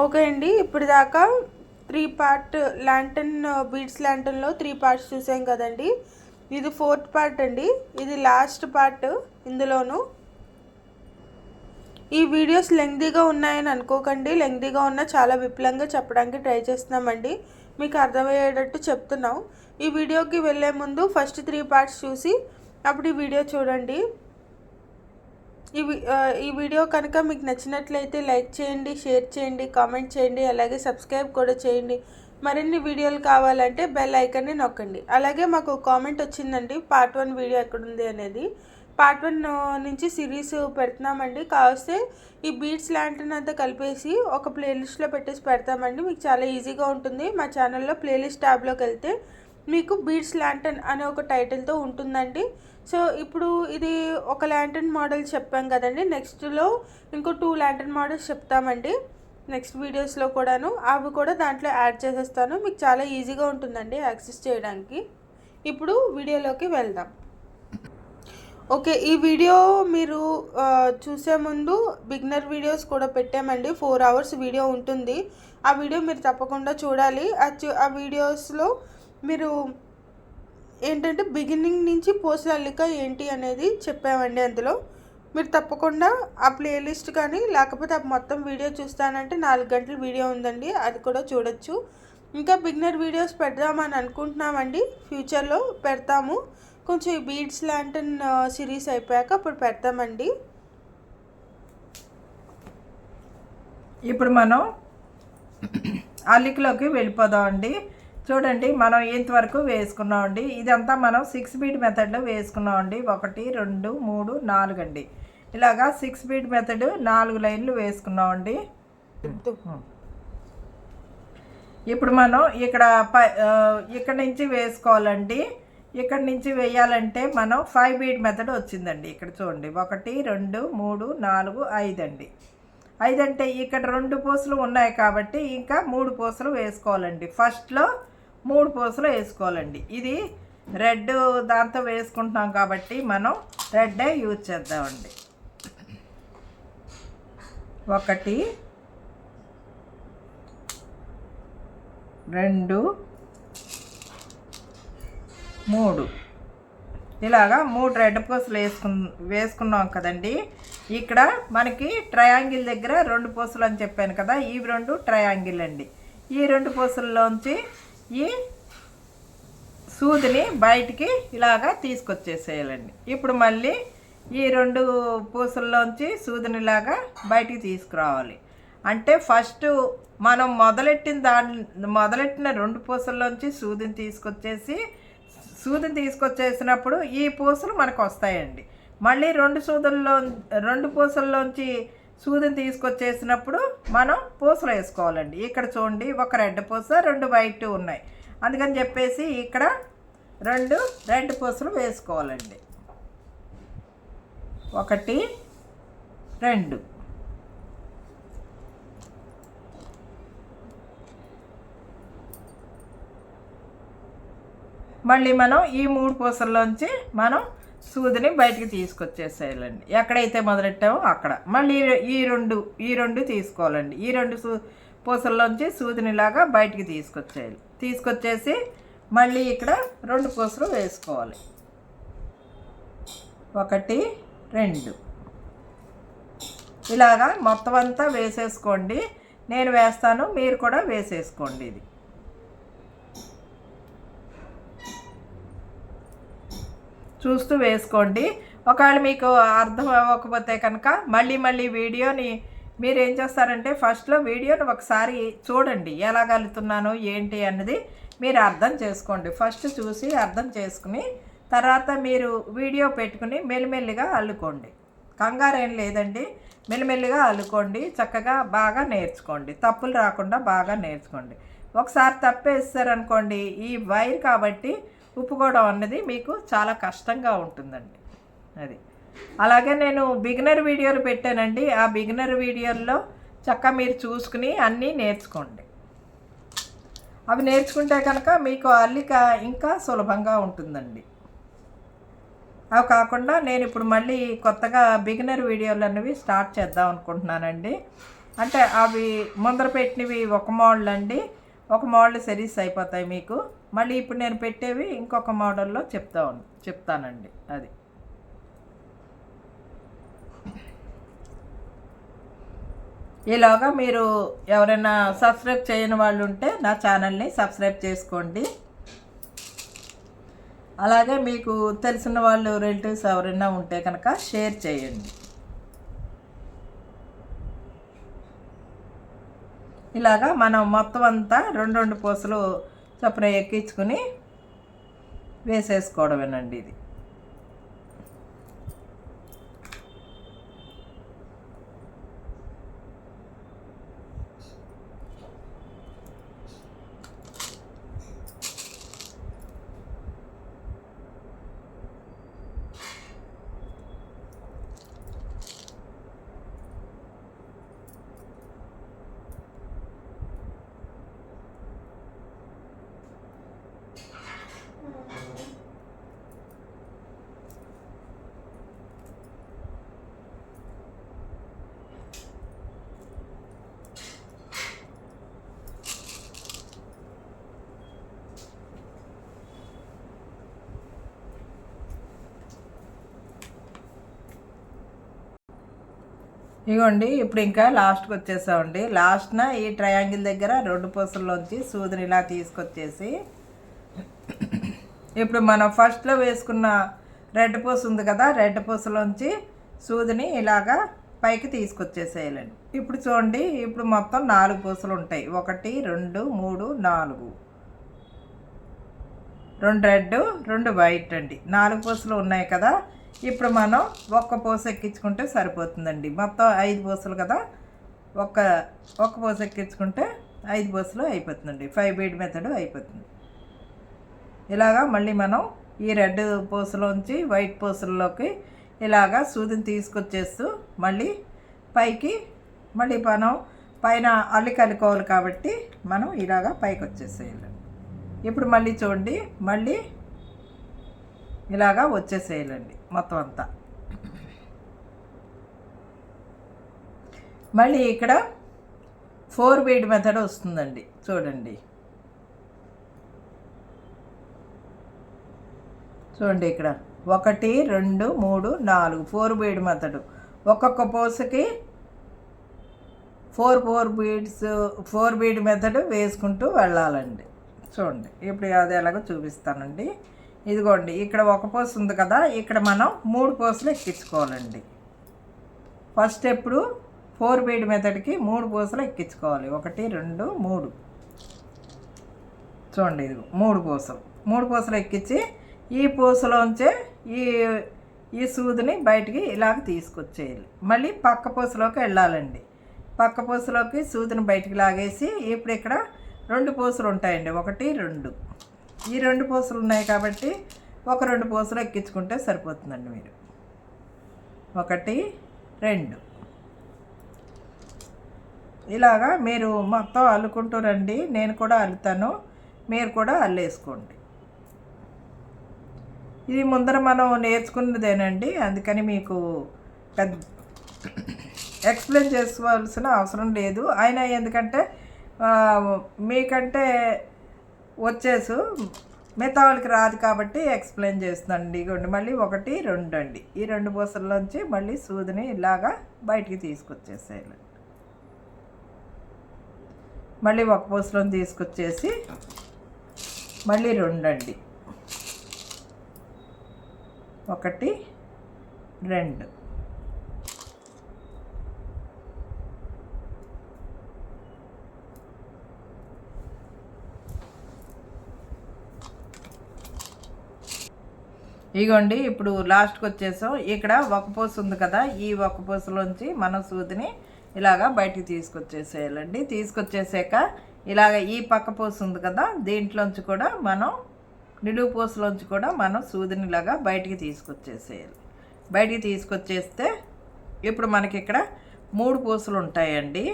Okay అండి, ఇప్పుడు దాకా 3 పార్ట్ ల్యాంటర్న్ బీడ్స్ ల్యాంటర్న్లో 3 పార్ట్స్ చూసాం కదండి. ఇది 4th పార్ట్ అండి. ఇది లాస్ట్ పార్ట్. ఇందులోను ఈ వీడియోస్ లెంగ్తీగా ఉన్నాయని అనుకోకండి. లెంగ్తీగా ఉన్న చాలా విపులంగా చెప్పడానికి ట్రై చేస్తున్నామండి. మీకు అర్థమయ్యేటట్టు చెప్తున్నాం. ఈ వీడియోకి వెళ్ళే ముందు ఫస్ట్ 3 పార్ట్స్ చూసి అప్పుడు ఈ వీడియో చూడండి. ఈ వీడియో కనుక మీకు నచ్చినట్లయితే లైక్ చేయండి, షేర్ చేయండి, కామెంట్ చేయండి, అలాగే సబ్స్క్రైబ్ కూడా చేయండి. మరిన్ని వీడియోలు కావాలంటే బెల్ ఐకాన్ని నొక్కండి. అలాగే మాకు కామెంట్ వచ్చిందండి, పార్ట్ 1 వీడియో ఎక్కడుంది అనేది. పార్ట్ 1 నుంచి సిరీస్ పెడుతున్నామండి. కావస్తే ఈ బీడ్స్ ల్యాంటర్న్ అంతా కలిపేసి ఒక ప్లేలిస్ట్లో పెట్టేసి పెడతామండి. మీకు చాలా ఈజీగా ఉంటుంది. మా ఛానల్లో ప్లేలిస్ట్ ట్యాబ్లోకి వెళ్తే మీకు బీడ్స్ ల్యాంటర్న్ అనే ఒక టైటిల్తో ఉంటుందండి. సో ఇప్పుడు ఇది ఒక ల్యాంటర్న్ మోడల్ చెప్పాం కదండి. నెక్స్ట్లో ఇంకో 2 ల్యాంటర్న్ మోడల్స్ చెప్తామండి నెక్స్ట్ వీడియోస్లో కూడాను. అవి కూడా దాంట్లో యాడ్ చేసేస్తాను. మీకు చాలా ఈజీగా ఉంటుందండి యాక్సెస్ చేయడానికి. ఇప్పుడు వీడియోలోకి వెళ్దాం. ఓకే, ఈ వీడియో మీరు చూసే ముందు బిగినర్ వీడియోస్ కూడా పెట్టామండి. 4 hours వీడియో ఉంటుంది. ఆ వీడియో మీరు తప్పకుండా చూడాలి. ఆ వీడియోస్లో మీరు ఏంటంటే బిగినింగ్ నుంచి పూసల అల్లిక ఏంటి అనేది చెప్పామండి. అందులో మీరు తప్పకుండా ఆ ప్లేలిస్ట్ కానీ లేకపోతే ఆ మొత్తం వీడియో చూస్తానంటే 4 గంటల వీడియో ఉందండి, అది కూడా చూడొచ్చు. ఇంకా బిగినర్ వీడియోస్ పెడదామని అనుకుంటున్నామండి. ఫ్యూచర్లో పెడతాము. కొంచెం ఈ బీడ్స్ ల్యాంటర్న్ సిరీస్ అయిపోయాక అప్పుడు పెడతామండి. ఇప్పుడు మనం అల్లికలోకి వెళ్ళిపోదామండి. చూడండి, మనం ఇంతవరకు వేసుకున్నామండి. ఇదంతా మనం 6 బీట్ మెథడ్లో వేసుకున్నామండి. 1 2 3 4 అండి. ఇలాగా 6 బీట్ మెథడ్ 4 లైన్లు వేసుకున్నామండి. ఇప్పుడు మనం ఇక్కడ నుంచి వేసుకోవాలండి. ఇక్కడ నుంచి వేయాలంటే మనం 5 బీట్ మెథడ్ వచ్చిందండి. ఇక్కడ చూడండి, 1 2 3 4 5 అండి. 5 అంటే ఇక్కడ 2 పూసలు ఉన్నాయి కాబట్టి ఇంకా 3 పూసలు వేసుకోవాలండి. ఫస్ట్లో 3 పూసలు వేసుకోవాలండి. ఇది రెడ్ దాంతో వేసుకుంటున్నాం కాబట్టి మనం రెడ్డే యూజ్ చేద్దామండి. 1 2 3 ఇలాగా 3 రెడ్ పూసలు వేసుకున్నాం కదండి. ఇక్కడ మనకి ట్రయాంగిల్ దగ్గర 2 పూసలు అని చెప్పాను కదా, ఇవి 2 ట్రయాంగిల్ అండి. ఈ 2 పూసల్లోంచి ఈ సూదిని బయటికి ఇలాగా తీసుకొచ్చేసేయాలండి. ఇప్పుడు మళ్ళీ ఈ 2 పూసల్లోంచి సూదిని ఇలాగా బయటికి తీసుకురావాలి. అంటే ఫస్ట్ మనం మొదలెట్టిన 2 పూసల్లోంచి సూదిని తీసుకొచ్చేసినప్పుడు ఈ పూసలు మనకు వస్తాయండి. మళ్ళీ 2 పూసల్లోంచి సూదిని తీసుకొచ్చేసినప్పుడు మనం పూసలు వేసుకోవాలండి. ఇక్కడ చూడండి, 1 రెడ్ పూస 2 వైట్ ఉన్నాయి. అందుకని చెప్పేసి ఇక్కడ 2 రెడ్ పూసలు వేసుకోవాలండి. 1 2 మళ్ళీ మనం ఈ 3 పూసల్లోంచి మనం సూదిని బయటికి తీసుకొచ్చేసేయాలండి. ఎక్కడైతే మొదలెట్టామో అక్కడ మళ్ళీ ఈ రెండు తీసుకోవాలండి. ఈ 2 పూసల్లోంచి సూదినిలాగా బయటికి తీసుకొచ్చేసి మళ్ళీ ఇక్కడ 2 పూసలు వేసుకోవాలి. 1 2 ఇలాగా మొత్తం అంతా వేసేసుకోండి. నేను వేస్తాను, మీరు కూడా వేసేసుకోండి. ఇది చూస్తూ వేసుకోండి. ఒకవేళ మీకు అర్థం అవ్వకపోతే కనుక మళ్ళీ వీడియోని మీరు ఏం చేస్తారంటే ఫస్ట్లో వీడియోని ఒకసారి చూడండి, ఎలా కలుగుతున్నాను ఏంటి అన్నది మీరు అర్థం చేసుకోండి. ఫస్ట్ చూసి అర్థం చేసుకుని తర్వాత మీరు వీడియో పెట్టుకుని మెల్లిమెల్లిగా అల్లుకోండి. కంగారు ఏం లేదండి, మెల్లిమెల్లిగా అల్లుకోండి. చక్కగా బాగా నేర్చుకోండి, తప్పులు రాకుండా బాగా నేర్చుకోండి. ఒకసారి తప్పేస్తారనుకోండి, ఈ వైర్ కాబట్టి ఉప్పుకోవడం అన్నది మీకు చాలా కష్టంగా ఉంటుందండి. అది అలాగే నేను బిగినర్ వీడియోలు పెట్టానండి. ఆ బిగినర్ వీడియోల్లో చక్కగా మీరు చూసుకుని అన్నీ నేర్చుకోండి. అవి నేర్చుకుంటే కనుక మీకు అల్లిక ఇంకా సులభంగా ఉంటుందండి. అవి కాకుండా నేను ఇప్పుడు మళ్ళీ కొత్తగా బిగినర్ వీడియోలు అనేవి స్టార్ట్ చేద్దాం అనుకుంటున్నానండి. అంటే అవి ముందర పెట్టినవి ఒక మోడల్ అండి, ఒక మోడల్ సిరీస్ అయిపోతాయి మీకు. మళ్ళీ ఇప్పుడు నేను పెట్టేవి ఇంకొక మోడల్లో చెప్తానండి. అది ఈలోగా మీరు ఎవరైనా సబ్స్క్రైబ్ చేయని వాళ్ళు ఉంటే నా ఛానల్ని సబ్స్క్రైబ్ చేసుకోండి. అలాగే మీకు తెలిసిన వాళ్ళు రిలేటివ్స్ ఎవరైనా ఉంటే కనుక షేర్ చేయండి. ఇలాగా మనం మొత్తం అంతా రెండు పూసలు చొప్పున ఎక్కించుకుని వేసేసుకోవడమేనండి. ఇది ఇగోండి ఇప్పుడు ఇంకా లాస్ట్కి వచ్చేసామండి. లాస్ట్న ఈ ట్రయాంగిల్ దగ్గర రెండు పూసల్లోంచి సూదిని ఇలా తీసుకొచ్చేసి ఇప్పుడు మనం ఫస్ట్లో వేసుకున్న రెడ్ పూస ఉంది కదా, రెడ్ పూసలోంచి సూదిని ఇలాగా పైకి తీసుకొచ్చేసేయాలండి. ఇప్పుడు చూడండి, ఇప్పుడు మొత్తం 4 పూసలు ఉంటాయి. 1 2 3 4, 2 రెడ్ 2 వైట్ అండి. 4 పూసలు ఉన్నాయి కదా. ఇప్పుడు మనం ఒక్క పూస ఎక్కించుకుంటే సరిపోతుందండి. మొత్తం 5 పూసలు కదా, ఒక్క పూస ఎక్కించుకుంటే 5 పూసలు అయిపోతుందండి. 5 బీడ్ మెథడ్ అయిపోతుంది. ఇలాగా మళ్ళీ మనం ఈ రెడ్ పూసలోంచి వైట్ పూసల్లోకి ఇలాగా సూదిని తీసుకొచ్చేస్తూ మళ్ళీ పైకి మళ్ళీ మనం పైన అల్లికలుకోవాలి కాబట్టి మనం ఇలాగా పైకి వచ్చేసేయాలి. ఇప్పుడు మళ్ళీ చూడండి, మళ్ళీ ఇలాగా వచ్చేసేయాలండి మొత్తం అంతా. మళ్ళీ ఇక్కడ 4 బీడ్ మెథడ్ వస్తుందండి. చూడండి ఇక్కడ 1 2 3 4 4 బీడ్ మెథడ్. ఒక్కొక్క పూసకి 4 బీడ్స్ 4 బీడ్ మెథడ్ వేసుకుంటూ వెళ్ళాలండి. చూడండి ఇప్పుడు అది ఎలాగో చూపిస్తానండి. ఇదిగోండి, ఇక్కడ ఒక పూస ఉంది కదా, ఇక్కడ మనం 3 పూసలు ఎక్కించుకోవాలండి. ఫస్ట్ ఎప్పుడు 4 బీడ్ మెథడ్కి 3 పూసలు ఎక్కించుకోవాలి. 1 2 3. చూడండి, ఇది 3 పూసలు ఎక్కించి ఈ పూసలోంచే ఈ సూదిని బయటికి ఇలాగ తీసుకొచ్చేయాలి. మళ్ళీ పక్క పూసలోకి వెళ్ళాలండి. పక్క పూసలోకి సూదిని బయటికి లాగేసి ఇప్పుడు ఇక్కడ 2 పూసలు ఉంటాయండి. 1 2. ఈ 2 పూసలు ఉన్నాయి కాబట్టి 2 పూసలు ఎక్కించుకుంటే సరిపోతుందండి. మీరు 1 2 ఇలాగా మీరు మొత్తం అల్లుకుంటూ రండి. నేను కూడా అల్లుతాను, మీరు కూడా అల్లేసుకోండి. ఇది ముందర మనం నేర్చుకున్నదేనండి, అందుకని మీకు పెద్ద ఎక్స్ప్లెయిన్ చేసుకోవాల్సిన అవసరం లేదు. అయినా ఎందుకంటే మీకంటే వచ్చేసు మిగతా వాళ్ళకి రాదు కాబట్టి ఎక్స్ప్లెయిన్ చేస్తుందండి. ఇగోండి మళ్ళీ 1 2 అండి. ఈ 2 పూసల్లోంచి మళ్ళీ సూదిని ఇలాగా బయటికి తీసుకొచ్చేసేయాలి. మళ్ళీ ఒక పూసలను తీసుకొచ్చేసి మళ్ళీ 2 అండి. 1 2. ఇగోండి ఇప్పుడు లాస్ట్కి వచ్చేసాం. ఇక్కడ ఒక పూస ఉంది కదా, ఈ ఒక పూసలోంచి మనం సూదిని ఇలాగా బయటికి తీసుకొచ్చేసేయాలండి. తీసుకొచ్చేసాక ఇలాగ ఈ పక్క పూస ఉంది కదా, దీంట్లోంచి కూడా మనం నిలువు పూసలోంచి కూడా మనం సూదిని ఇలాగా బయటికి తీసుకొచ్చేసేయాలి. బయటికి తీసుకొచ్చేస్తే ఇప్పుడు మనకి ఇక్కడ 3 పూసలు ఉంటాయండి.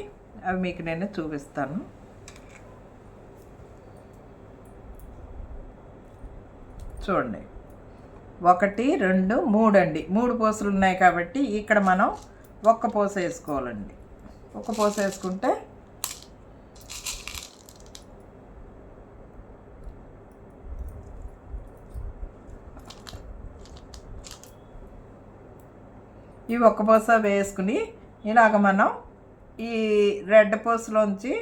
అవి మీకు నేను చూపిస్తాను. చూడండి 1 2 3 అండి. 3 పూసలు ఉన్నాయి కాబట్టి ఇక్కడ మనం ఒక్క పూస వేసుకోవాలండి. ఒక పూస వేసుకుంటే ఈ ఒక్క పూస వేసుకుని ఇలాగ మనం ఈ రెడ్ పూసలోంచి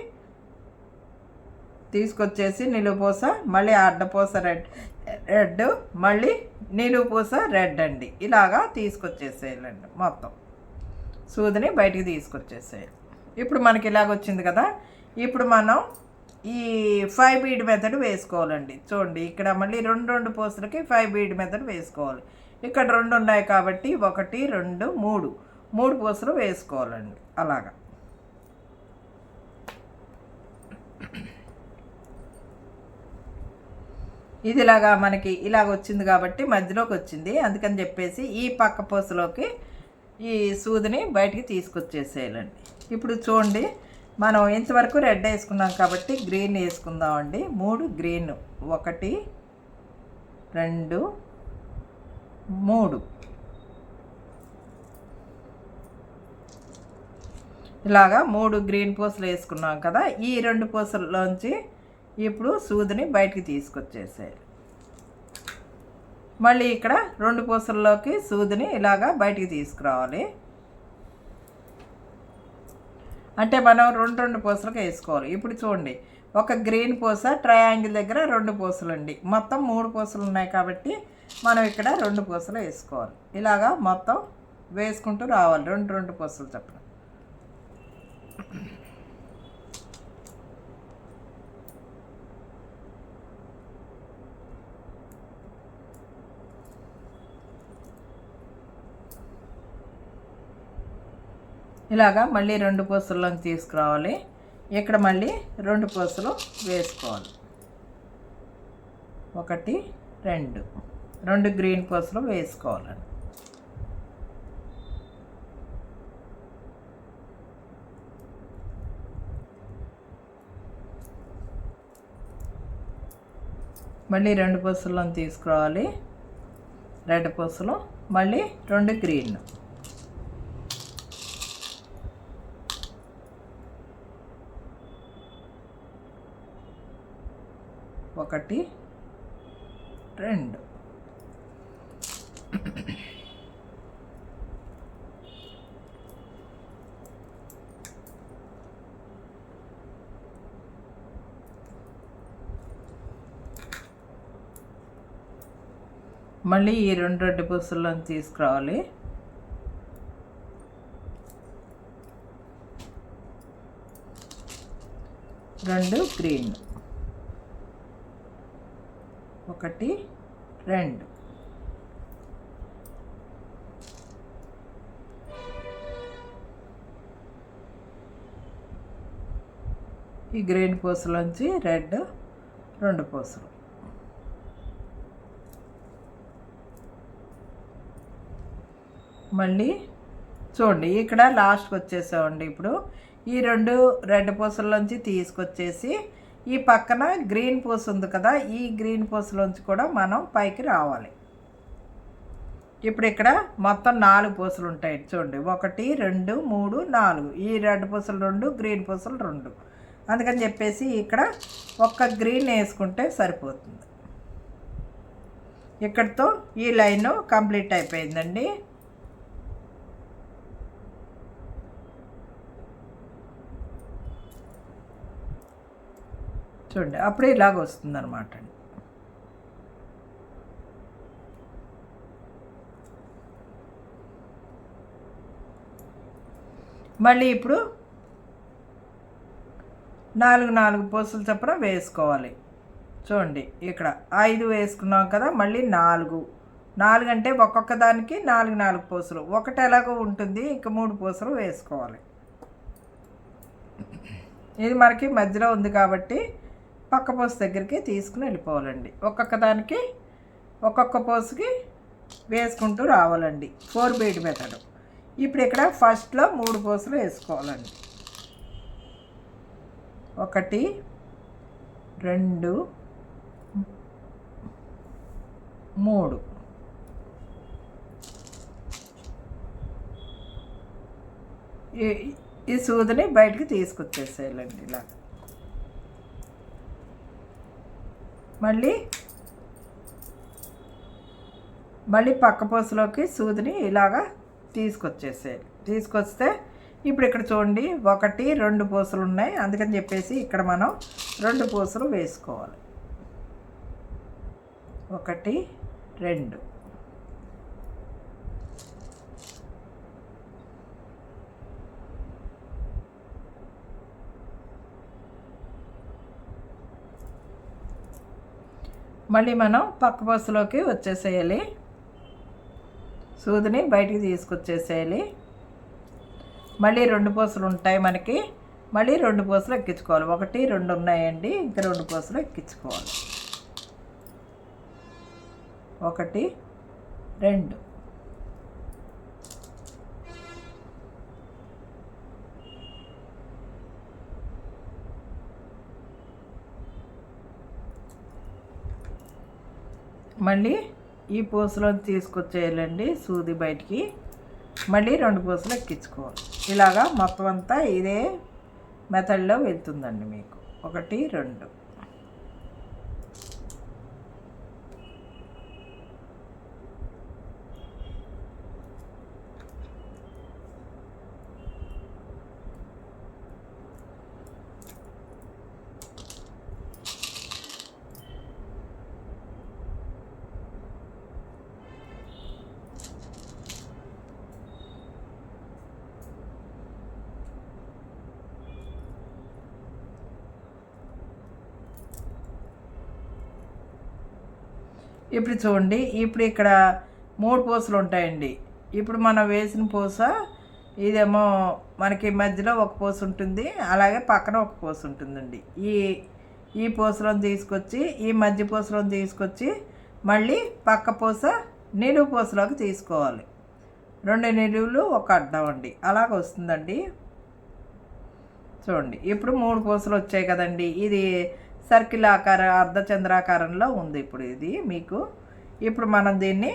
తీసుకొచ్చేసి నిలువు పూస, మళ్ళీ అడ్డపూస రెడ్, మళ్ళీ నిలువు పూస రెడ్ అండి. ఇలాగా తీసుకొచ్చేసేయాలండి. మొత్తం సూదిని బయటికి తీసుకొచ్చేసేయాలి. ఇప్పుడు మనకి ఇలాగ వచ్చింది కదా. ఇప్పుడు మనం ఈ 5 బీడ్ మెథడ్ వేసుకోవాలండి. చూడండి, ఇక్కడ మళ్ళీ రెండు పూసలకి 5 బీడ్ మెథడ్ వేసుకోవాలి. ఇక్కడ 2 ఉన్నాయి కాబట్టి 1 2 3 పూసలు వేసుకోవాలండి. అలాగా ఇది ఇలాగా మనకి ఇలాగ వచ్చింది కాబట్టి మధ్యలోకి వచ్చింది. అందుకని చెప్పేసి ఈ పక్క పూసలోకి ఈ సూదిని బయటికి తీసుకొచ్చేసేయాలండి. ఇప్పుడు చూడండి, మనం ఇంతవరకు రెడ్ వేసుకున్నాం కాబట్టి గ్రీన్ వేసుకుందామండి. 3 గ్రీన్, 1 2 3 ఇలాగా 3 గ్రీన్ పూసలు వేసుకున్నాం కదా. ఈ 2 పూసల్లోంచి ఇప్పుడు సూదిని బయటికి తీసుకొచ్చేసేయాలి. మళ్ళీ ఇక్కడ 2 పూసల్లోకి సూదిని ఇలాగా బయటికి తీసుకురావాలి. అంటే మనం 2 పూసలకు వేసుకోవాలి. ఇప్పుడు చూడండి, ఒక గ్రీన్ పూస ట్రయాంగిల్ దగ్గర 2 పూసలు అండి. మొత్తం 3 పూసలు ఉన్నాయి కాబట్టి మనం ఇక్కడ 2 పూసలు వేసుకోవాలి. ఇలాగా మొత్తం వేసుకుంటూ రావాలి, 2 పూసలు చొప్పున. ఇలాగా మళ్ళీ 2 పూసలను తీసుకురావాలి. ఇక్కడ మళ్ళీ 2 పూసలు వేసుకోవాలి. 1 2 గ్రీన్ పూసలు వేసుకోవాలండి. మళ్ళీ 2 పూసలను తీసుకురావాలి. రెడ్ పూసలు, మళ్ళీ 2 గ్రీన్. ఒకటి 2 మళ్ళీ ఈ 2 రెడ్ పూసలను తీసుకురావాలి. రెండు గ్రీన్, 1 2 ఈ గ్రీన్ పూసలోంచి రెడ్ 2 పూసలు. మళ్ళీ చూడండి, ఇక్కడ లాస్ట్కి వచ్చేసామండి. ఇప్పుడు ఈ 2 రెడ్ పూసల్లోంచి తీసుకొచ్చేసి ఈ పక్కన గ్రీన్ పూస ఉంది కదా, ఈ గ్రీన్ పూసలోంచి కూడా మనం పైకి రావాలి. ఇప్పుడు ఇక్కడ మొత్తం 4 పూసలు ఉంటాయి చూడండి. 1 2 3 4. ఈ రెడ్ పూసలు 2, గ్రీన్ పూసలు 2. అందుకని చెప్పేసి ఇక్కడ ఒక్క గ్రీన్ వేసుకుంటే సరిపోతుంది. ఇక్కడితో ఈ లైన్ కంప్లీట్ అయిపోయిందండి. చూడండి, అప్పుడే ఇలాగ వస్తుంది అనమాట అండి. మళ్ళీ ఇప్పుడు 4 పూసలు చొప్పున వేసుకోవాలి. చూడండి, ఇక్కడ 5 వేసుకున్నాం కదా, మళ్ళీ 4 అంటే ఒక్కొక్క దానికి 4 పూసలు. ఒకటి ఎలాగో ఉంటుంది, ఇంక 3 పూసలు వేసుకోవాలి. ఇది మనకి మధ్యలో ఉంది కాబట్టి పక్క పూస దగ్గరికి తీసుకుని వెళ్ళిపోవాలండి. ఒక్కొక్క దానికి ఒక్కొక్క పూసకి వేసుకుంటూ రావాలండి. 4 బీడ్ మెథడ్. ఇప్పుడు ఇక్కడ ఫస్ట్లో 3 పూసలు వేసుకోవాలండి. 1 2 3. ఈ సూదిని బయటికి తీసుకొచ్చేసేయాలండి ఇలా. మళ్ళీ పక్క పూసలోకి సూదిని ఇలాగా తీసుకొచ్చేసేయాలి. తీసుకొస్తే ఇప్పుడు ఇక్కడ చూడండి 1 2 పూసలు ఉన్నాయి, అందుకని చెప్పేసి ఇక్కడ మనం 2 పూసలు వేసుకోవాలి. 1 2. మళ్ళీ మనం పక్క పూసలోకి వచ్చేసేయాలి. సూదిని బయటికి తీసుకొచ్చేసేయాలి. మళ్ళీ 2 పూసలు ఉంటాయి మనకి. మళ్ళీ 2 పూసలు ఎక్కించుకోవాలి. 1 2 ఉన్నాయండి, ఇంకా 2 పూసలు ఎక్కించుకోవాలి. 1 2. మళ్ళీ ఈ పూసలో తీసుకొచ్చేయాలండి సూది బయటికి. మళ్ళీ 2 పూసలు ఎక్కించుకోవాలి. ఇలాగా మొత్తం అంతా ఇదే మెథడ్లో వెళ్తుందండి మీకు. 1 2. ఇప్పుడు చూడండి, ఇప్పుడు ఇక్కడ 3 పూసలు ఉంటాయండి. ఇప్పుడు మనం వేసిన పూస ఇదేమో మనకి మధ్యలో ఒక పూస ఉంటుంది, అలాగే పక్కన ఒక పూస ఉంటుందండి. ఈ పూసలను తీసుకొచ్చి ఈ మధ్య పూసలను తీసుకొచ్చి మళ్ళీ పక్క పూస నిలువు పూసలోకి తీసుకోవాలి. 2 నిలువులు ఒక అడ్డం అండి, అలాగ వస్తుందండి. చూడండి, ఇప్పుడు 3 పూసలు వచ్చాయి కదండి. ఇది సర్కిల్ ఆకార అర్ధచంద్రాకారంలో ఉంది ఇప్పుడు ఇది మీకు. ఇప్పుడు మనం దీన్ని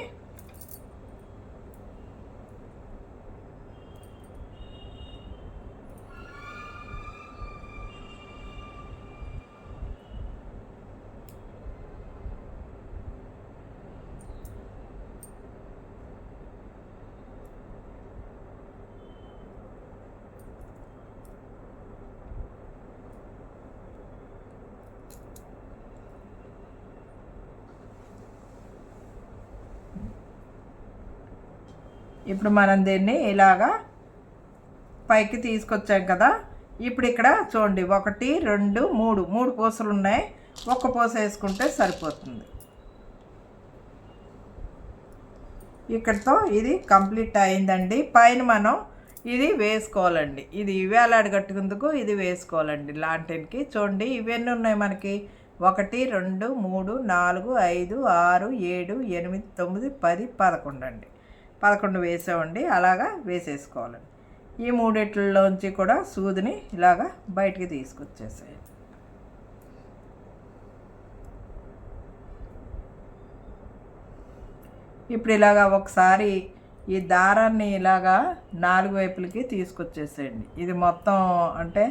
దీన్ని ఇలాగా పైకి తీసుకొచ్చాం కదా. ఇప్పుడు ఇక్కడ చూడండి 1 2 3 పూసలు ఉన్నాయి. ఒక్క పూస వేసుకుంటే సరిపోతుంది. ఇక్కడితో ఇది కంప్లీట్ అయిందండి. పైన మనం ఇది వేసుకోవాలండి. ఇది వేలాడి కట్టుకుందుకు ఇది వేసుకోవాలండి లాంటెన్కి. చూడండి ఇవన్నీ ఉన్నాయి మనకి. 1 2 3 4 5 6 7 8 9 10 11 అండి. 11 వేసామండి. అలాగా వేసేసుకోవాలండి. ఈ 3 కూడా సూదిని ఇలాగా బయటికి తీసుకొచ్చేసాయి. ఇప్పుడు ఇలాగా ఒకసారి ఈ దారాన్ని ఇలాగా 4 వైపులకి తీసుకొచ్చేసేయండి. ఇది మొత్తం అంటే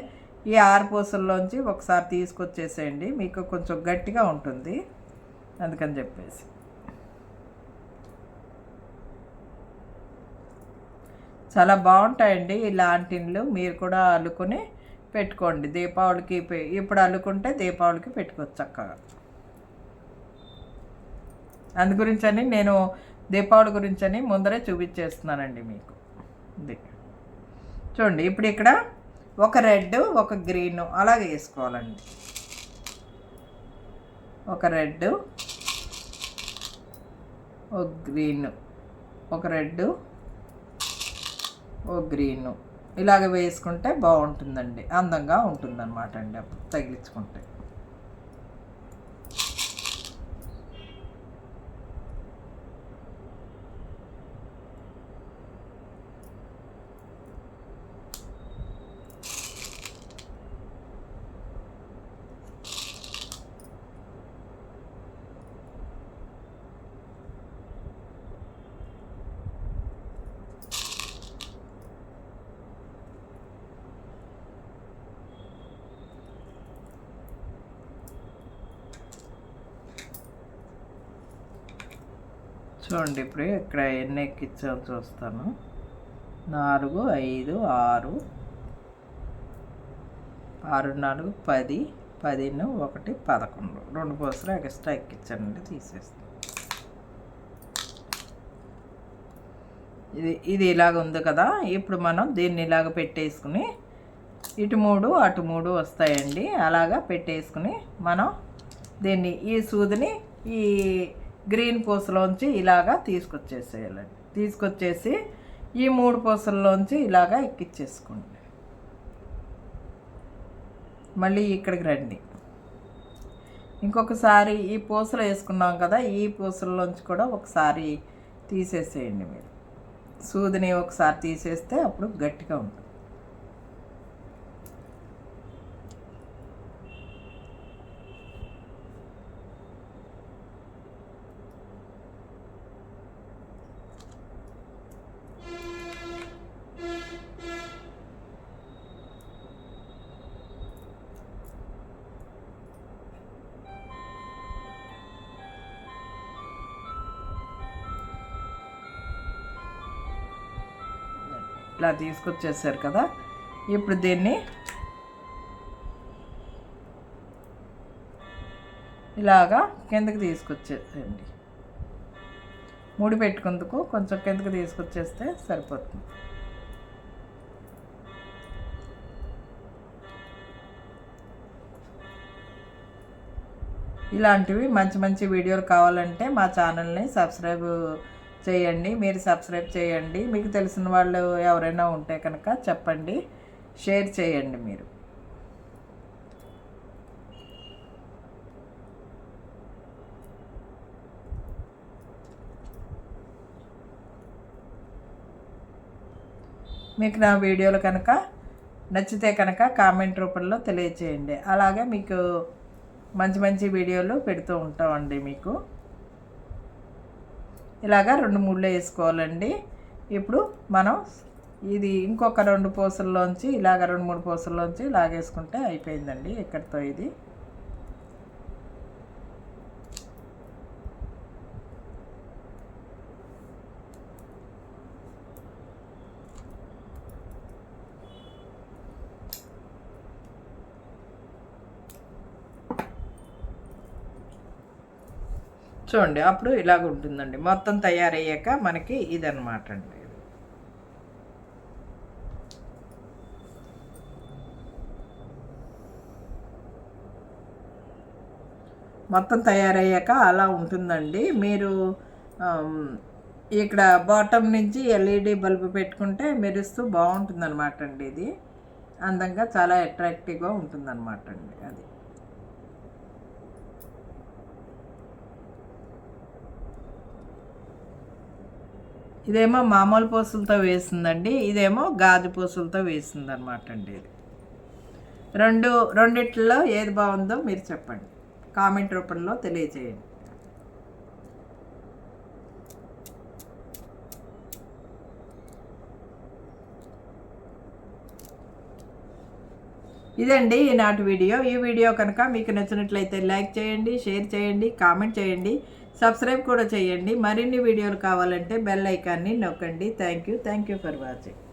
ఈ 6 పూసల్లోంచి ఒకసారి తీసుకొచ్చేసేయండి. మీకు కొంచెం గట్టిగా ఉంటుంది, అందుకని చెప్పేసి. చాలా బాగుంటాయండి ఇలాంటివి. మీరు కూడా అల్లుకొని పెట్టుకోండి దీపావళికి. ఇప్పుడు అల్లుకుంటే దీపావళికి పెట్టుకోవచ్చు చక్కగా. అందు గురించని నేను దీపావళి గురించని ముందరే చూపించేస్తున్నానండి మీకు. ఇది చూడండి, ఇప్పుడు ఇక్కడ ఒక రెడ్ ఒక గ్రీన్ అలాగే వేసుకోవాలండి. ఒక రెడ్ ఒక గ్రీన్, ఒక రెడ్ ఓ గ్రీను ఇలాగ వేసుకుంటే బాగుంటుందండి, అందంగా ఉంటుందన్నమాట అండి అప్పుడు తగిలించుకుంటే. చూడండి ఇప్పుడు ఇక్కడ ఎన్ని ఎక్కించాలో చూస్తాను. 4, 5, 6, 6, 4, 10, 10, 1, 11. 2 పూసలు ఎక్స్ట్రా ఎక్కించానండి, తీసేస్తాను. ఇది ఇలాగ ఉంది కదా. ఇప్పుడు మనం దీన్ని ఇలాగ పెట్టేసుకుని ఇటు 3 అటు 3 వస్తాయండి. అలాగా పెట్టేసుకుని మనం దీన్ని ఈ సూదిని ఈ గ్రీన్ పూసలోంచి ఇలాగా తీసుకొచ్చేసేయాలండి. తీసుకొచ్చేసి ఈ 3 పూసల్లోంచి ఇలాగా ఎక్కిచ్చేసుకోండి. మళ్ళీ ఇక్కడికి రండి. ఇంకొకసారి ఈ పూసలు వేసుకున్నాం కదా, ఈ పూసల్లోంచి కూడా ఒకసారి తీసేసేయండి. మీరు సూదిని ఒకసారి తీసేస్తే అప్పుడు గట్టిగా ఉంటుంది. ఇలా తీసుకొచ్చేసారు కదా. ఇప్పుడు దీన్ని ఇలాగా కిందకి తీసుకొచ్చేయండి. ముడి పెట్టుకుందుకు కొంచెం కిందకి తీసుకొచ్చేస్తే సరిపోతుంది. ఇలాంటివి మంచి మంచి వీడియోలు కావాలంటే మా ఛానల్ని సబ్స్క్రైబ్ చేయండి. మీరు సబ్స్క్రైబ్ చేయండి. మీకు తెలిసిన వాళ్ళు ఎవరైనా ఉంటే కనుక చెప్పండి, షేర్ చేయండి. మీరు మీకు నా వీడియోలు కనుక నచ్చితే కనుక కామెంట్ రూపంలో తెలియచేయండి. అలాగే మీకు మంచి మంచి వీడియోలు పెడుతూ ఉంటామండి. మీకు ఇలాగా 2 ముళ్ళు వేసుకోవాలండి. ఇప్పుడు మనం ఇది ఇంకొక 2 పూసల్లోంచి ఇలాగ 2-3 పూసల్లోంచి లాగేసుకుంటే అయిపోయిందండి ఇక్కడితో. ఇది చూడండి. అప్పుడు ఇలాగ ఉంటుందండి. మొత్తం తయారయ్యాక మనకి ఇదన్నమాట అండి. మొత్తం తయారయ్యాక అలా ఉంటుందండి. మీరు ఇక్కడ బాటమ్ నుంచి LED బల్బు పెట్టుకుంటే మెరుస్తూ బాగుంటుందన్నమాట అండి. ఇది అందంగా చాలా అట్రాక్టివ్గా ఉంటుందన్నమాట అండి. అది ఇదేమో మామూలు పూసలతో వేసిందండి, ఇదేమో గాజు పూసలతో వేసింది అనమాట అండి. ఇది రెండిట్లో ఏది బాగుందో మీరు చెప్పండి, కామెంట్ రూపంలో తెలియజేయండి. ఇదండి ఈనాటి వీడియో. ఈ వీడియో కనుక మీకు నచ్చినట్లయితే లైక్ చేయండి, షేర్ చేయండి, కామెంట్ చేయండి, సబ్స్క్రైబ్ కూడా చేయండి. మరిన్ని వీడియోలు కావాలంటే బెల్ ఐకాన్ని నొక్కండి. Thank you for watching.